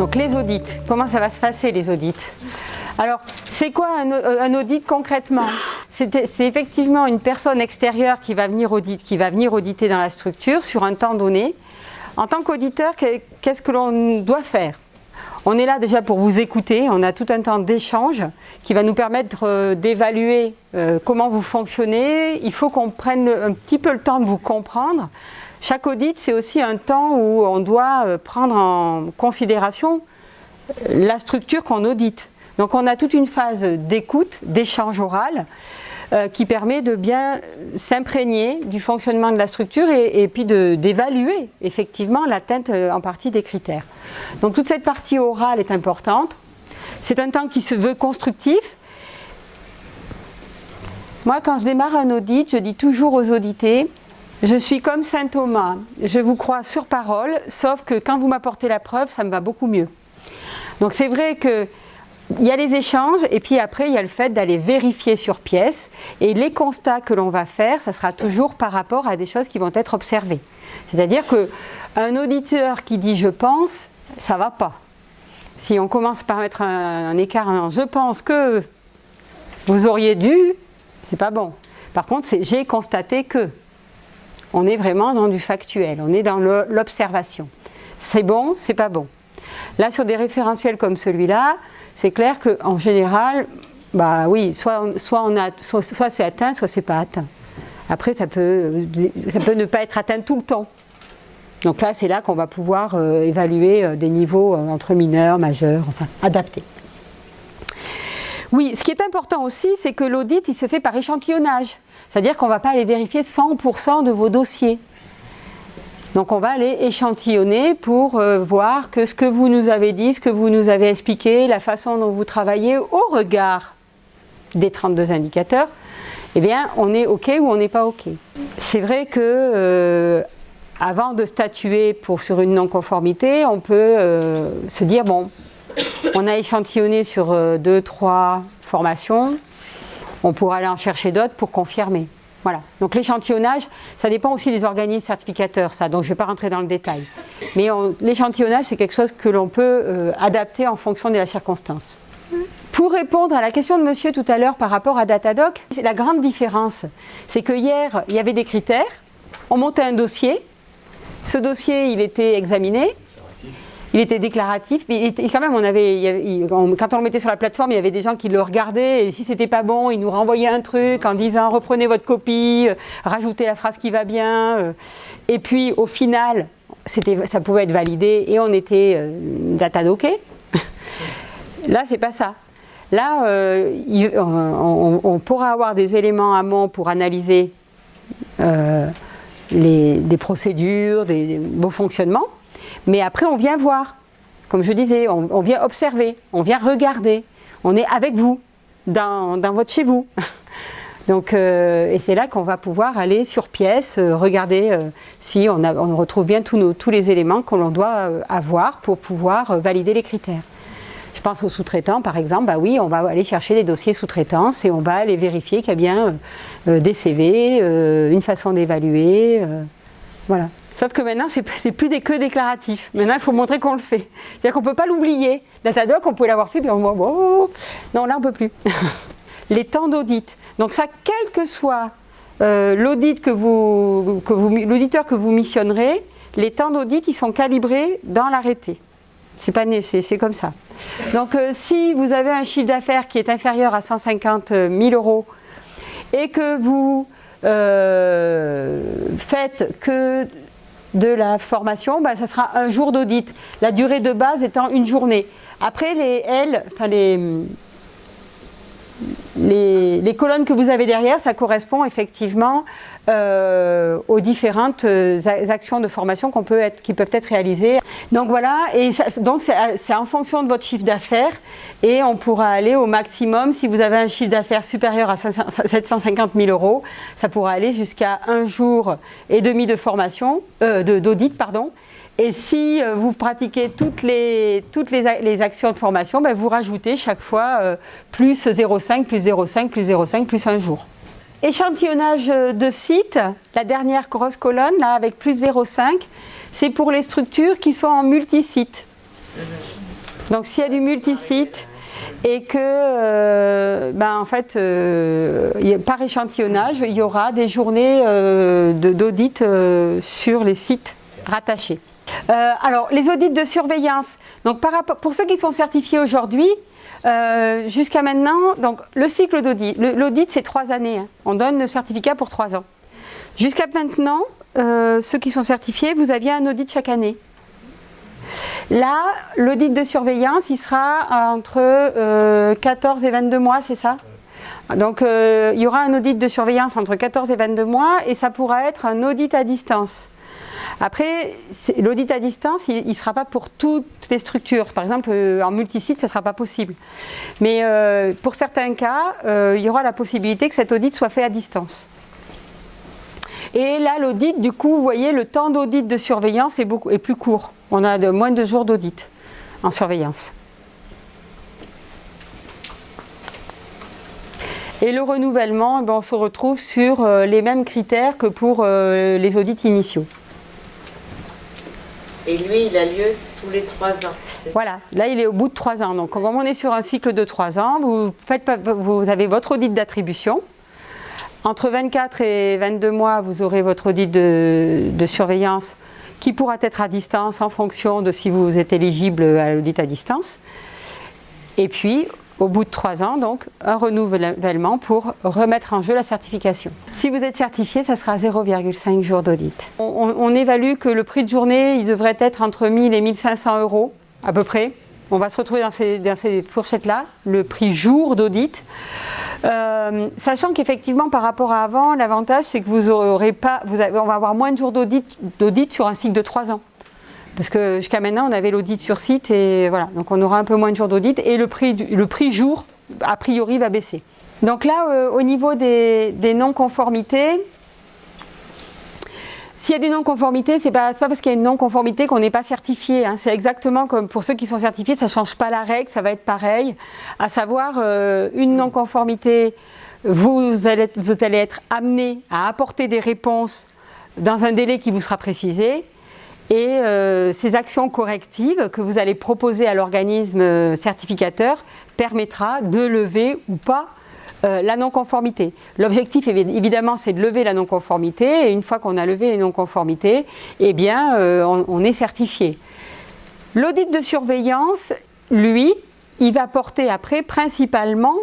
Donc les audits, comment ça va se passer les audits? Alors, c'est quoi un audit concrètement? C'est effectivement une personne extérieure qui va venir auditer dans la structure sur un temps donné. En tant qu'auditeur, qu'est-ce que l'on doit faire? On est là déjà pour vous écouter, on a tout un temps d'échange qui va nous permettre d'évaluer comment vous fonctionnez. Il faut qu'on prenne un petit peu le temps de vous comprendre. Chaque audit, c'est aussi un temps où on doit prendre en considération la structure qu'on audite. Donc on a toute une phase d'écoute, d'échange oral, qui permet de bien s'imprégner du fonctionnement de la structure et puis d'évaluer effectivement l'atteinte en partie des critères. Donc toute cette partie orale est importante. C'est un temps qui se veut constructif. Moi, quand je démarre un audit, je dis toujours aux audités, je suis comme saint Thomas, je vous crois sur parole, sauf que quand vous m'apportez la preuve, ça me va beaucoup mieux. Donc c'est vrai que il y a les échanges et puis après il y a le fait d'aller vérifier sur pièce et les constats que l'on va faire, ça sera toujours par rapport à des choses qui vont être observées. C'est-à-dire qu'un auditeur qui dit « je pense », ça ne va pas. Si on commence par mettre un écart en « je pense que vous auriez dû », c'est pas bon. Par contre, c'est « j'ai constaté que ». On est vraiment dans du factuel, on est dans l'observation. C'est bon, c'est pas bon. Là, sur des référentiels comme celui-là, c'est clair qu'en général, bah oui, soit c'est atteint, soit c'est pas atteint. Après, ça peut ne pas être atteint tout le temps. Donc là, c'est là qu'on va pouvoir évaluer des niveaux entre mineurs, majeurs, enfin, adaptés. Oui, ce qui est important aussi, c'est que l'audit, il se fait par échantillonnage. C'est-à-dire qu'on ne va pas aller vérifier 100% de vos dossiers. Donc on va aller échantillonner pour voir que ce que vous nous avez dit, ce que vous nous avez expliqué, la façon dont vous travaillez au regard des 32 indicateurs, eh bien on est OK ou on n'est pas OK. C'est vrai que avant de statuer sur une non-conformité, on peut se dire, bon, on a échantillonné sur 2-3 formations, on pourra aller en chercher d'autres pour confirmer. Voilà. Donc l'échantillonnage, ça dépend aussi des organismes certificateurs, ça, donc je ne vais pas rentrer dans le détail. Mais l'échantillonnage, c'est quelque chose que l'on peut adapter en fonction de la circonstance. Pour répondre à la question de monsieur tout à l'heure par rapport à Datadoc, la grande différence, c'est que hier, il y avait des critères, on montait un dossier, ce dossier, il était examiné, il était déclaratif, mais quand même, quand on le mettait sur la plateforme, il y avait des gens qui le regardaient, et si c'était pas bon, ils nous renvoyaient un truc en disant « reprenez votre copie, rajoutez la phrase qui va bien ». Et puis, au final, ça pouvait être validé et on était datadocké. Là, c'est pas ça. Là, on pourra avoir des éléments amont pour analyser des procédures, des beaux fonctionnements. Mais après, on vient voir, comme je disais, on vient observer, on vient regarder, on est avec vous, dans votre chez vous. Donc, et c'est là qu'on va pouvoir aller sur pièce, regarder si on retrouve bien tous les éléments que l'on doit avoir pour pouvoir valider les critères. Je pense aux sous-traitants, par exemple, bah oui, on va aller chercher les dossiers sous-traitance et on va aller vérifier qu'il y a bien des CV, une façon d'évaluer, voilà. Sauf que maintenant, c'est plus que déclaratif. Maintenant, il faut montrer qu'on le fait. C'est-à-dire qu'on ne peut pas l'oublier. Datadoc, on pouvait l'avoir fait, puis on voit, oh, non, là, on ne peut plus. Les temps d'audit. Donc ça, quel que soit l'auditeur que vous missionnerez, les temps d'audit, ils sont calibrés dans l'arrêté. C'est comme ça. Donc si vous avez un chiffre d'affaires qui est inférieur à 150 000 € et que vous faites que de la formation, bah, ça sera un jour d'audit. La durée de base étant une journée. Après, les colonnes que vous avez derrière, ça correspond effectivement aux différentes actions de formation qui peuvent être réalisées. Donc voilà, et donc c'est en fonction de votre chiffre d'affaires et on pourra aller au maximum. Si vous avez un chiffre d'affaires supérieur à 750 000 €, ça pourra aller jusqu'à 1 jour et demi de formation, d'audit, pardon. Et si vous pratiquez toutes les actions de formation, ben vous rajoutez chaque fois plus 0,5, plus 0,5, plus 0,5, plus 1 jour. Échantillonnage de site, la dernière grosse colonne, là, avec plus 0,5, c'est pour les structures qui sont en multisite. Donc s'il y a du multisite et que en fait, par échantillonnage, il y aura des journées d'audit sur les sites rattachés. Alors les audits de surveillance, donc pour ceux qui sont certifiés aujourd'hui, jusqu'à maintenant, donc le cycle d'audit, l'audit c'est 3 années, hein. On donne le certificat pour 3 ans. Jusqu'à maintenant, ceux qui sont certifiés, vous aviez un audit chaque année. Là, l'audit de surveillance, il sera entre 14 et 22 mois, c'est ça? Donc il y aura un audit de surveillance entre 14 et 22 mois et ça pourra être un audit à distance. Après, l'audit à distance, il ne sera pas pour toutes les structures. Par exemple, en multisite, ça ne sera pas possible. Mais pour certains cas, il y aura la possibilité que cet audit soit fait à distance. Et là, l'audit, du coup, vous voyez, le temps d'audit de surveillance est plus court. On a moins de jours d'audit en surveillance. Et le renouvellement, on se retrouve sur les mêmes critères que pour les audits initiaux. Et lui, il a lieu tous les 3 ans. Voilà, là il est au bout de 3 ans. Donc comme on est sur un cycle de 3 ans, vous avez votre audit d'attribution. Entre 24 et 22 mois, vous aurez votre audit de surveillance qui pourra être à distance en fonction de si vous êtes éligible à l'audit à distance. Et puis, au bout de 3 ans, donc, un renouvellement pour remettre en jeu la certification. Si vous êtes certifié, ça sera 0,5 jours d'audit. On évalue que le prix de journée, il devrait être entre 1000 et 1500 euros, à peu près. On va se retrouver dans ces fourchettes-là, le prix jour d'audit. Sachant qu'effectivement, par rapport à avant, l'avantage, c'est que on va avoir moins de jours d'audit sur un cycle de 3 ans. Parce que jusqu'à maintenant, on avait l'audit sur site et voilà, donc on aura un peu moins de jours d'audit et le prix jour, a priori, va baisser. Donc là, au niveau des non-conformités, s'il y a des non-conformités, c'est pas parce qu'il y a une non-conformité qu'on n'est pas certifié, hein. C'est exactement comme pour ceux qui sont certifiés, ça ne change pas la règle, ça va être pareil. À savoir, une non-conformité, vous allez être amené à apporter des réponses dans un délai qui vous sera précisé. Et ces actions correctives que vous allez proposer à l'organisme certificateur permettra de lever ou pas la non-conformité. L'objectif, évidemment, c'est de lever la non-conformité. Et une fois qu'on a levé les non-conformités, eh bien, on est certifié. L'audit de surveillance, lui, il va porter après principalement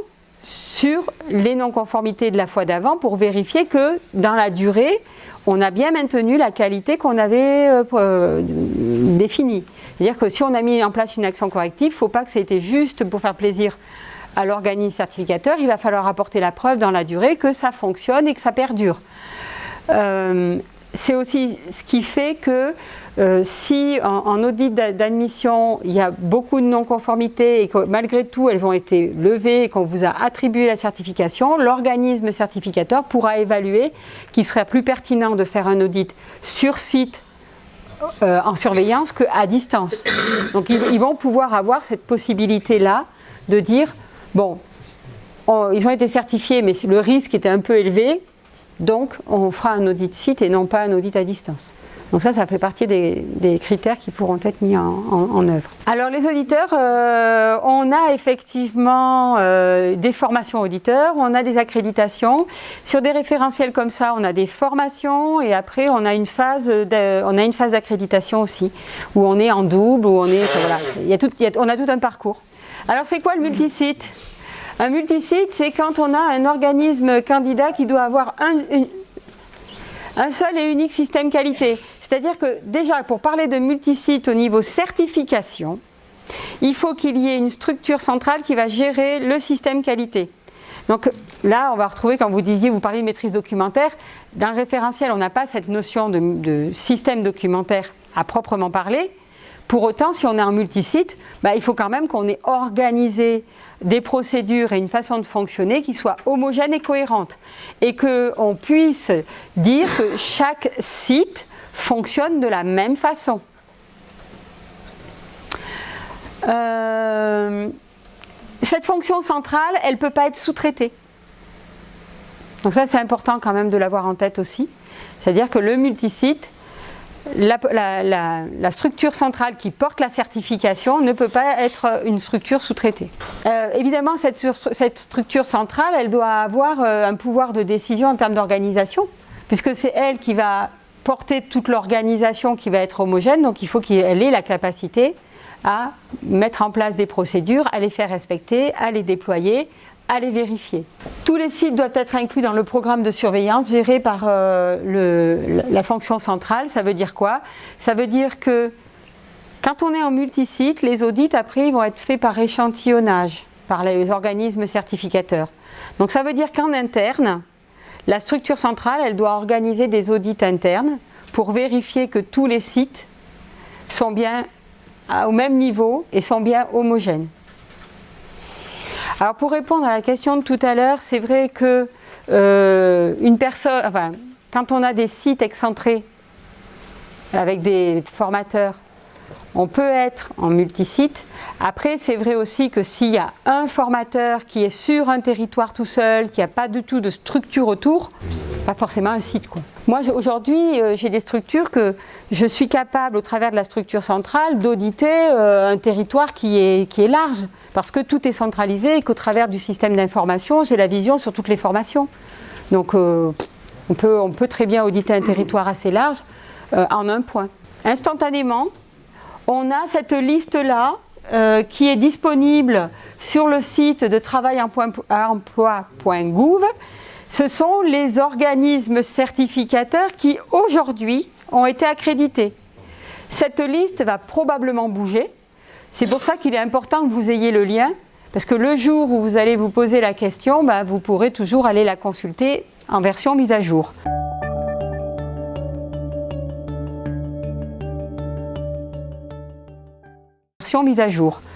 sur les non-conformités de la fois d'avant pour vérifier que dans la durée, on a bien maintenu la qualité qu'on avait définie. C'est-à-dire que si on a mis en place une action corrective, il ne faut pas que ça ait été juste pour faire plaisir à l'organisme certificateur, il va falloir apporter la preuve dans la durée que ça fonctionne et que ça perdure. C'est aussi ce qui fait que si en audit d'admission, il y a beaucoup de non-conformités et que malgré tout elles ont été levées et qu'on vous a attribué la certification, l'organisme certificateur pourra évaluer qu'il serait plus pertinent de faire un audit sur site en surveillance qu'à distance. Donc ils vont pouvoir avoir cette possibilité-là de dire, bon, ils ont été certifiés mais le risque était un peu élevé, donc on fera un audit site et non pas un audit à distance. Donc ça fait partie des critères qui pourront être mis en œuvre. Alors les auditeurs, on a effectivement des formations auditeurs, on a des accréditations. Sur des référentiels comme ça, on a des formations et après on a une phase d'accréditation aussi, où on est en double, où on est... Voilà, on a tout un parcours. Alors c'est quoi le multisite ? Un multisite, c'est quand on a un organisme candidat qui doit avoir un seul et unique système qualité. C'est-à-dire que déjà, pour parler de multisite au niveau certification, il faut qu'il y ait une structure centrale qui va gérer le système qualité. Donc là, on va retrouver, quand vous parlez de maîtrise documentaire, dans le référentiel, on n'a pas cette notion de système documentaire à proprement parler. Pour autant, si on est en multisite, il faut quand même qu'on ait organisé des procédures et une façon de fonctionner qui soient homogènes et cohérentes. Et qu'on puisse dire que chaque site fonctionne de la même façon. Cette fonction centrale, elle ne peut pas être sous-traitée. Donc ça, c'est important quand même de l'avoir en tête aussi. C'est-à-dire que le multisite, la structure centrale qui porte la certification ne peut pas être une structure sous-traitée. Évidemment, cette structure centrale, elle doit avoir un pouvoir de décision en termes d'organisation, puisque c'est elle qui va porter toute l'organisation qui va être homogène, donc il faut qu'elle ait la capacité à mettre en place des procédures, à les faire respecter, à les déployer, à les vérifier. Tous les sites doivent être inclus dans le programme de surveillance géré par la fonction centrale. Ça veut dire quoi? Ça veut dire que quand on est en multisite, les audits après ils vont être faits par échantillonnage, par les organismes certificateurs. Donc ça veut dire qu'en interne, la structure centrale, elle doit organiser des audits internes pour vérifier que tous les sites sont bien au même niveau et sont bien homogènes. Alors pour répondre à la question de tout à l'heure, c'est vrai que quand on a des sites excentrés avec des formateurs, on peut être en multisite. Après, c'est vrai aussi que s'il y a un formateur qui est sur un territoire tout seul, qui n'a pas du tout de structure autour, pas forcément un site, quoi. Moi, aujourd'hui, j'ai des structures que je suis capable, au travers de la structure centrale, d'auditer un territoire qui est large, parce que tout est centralisé et qu'au travers du système d'information, j'ai la vision sur toutes les formations. Donc, on peut très bien auditer un territoire assez large en un point. Instantanément, on a cette liste-là qui est disponible sur le site de travail-emploi.gouv. Ce sont les organismes certificateurs qui, aujourd'hui, ont été accrédités. Cette liste va probablement bouger. C'est pour ça qu'il est important que vous ayez le lien, parce que le jour où vous allez vous poser la question, vous pourrez toujours aller la consulter en version mise à jour. Mise à jour.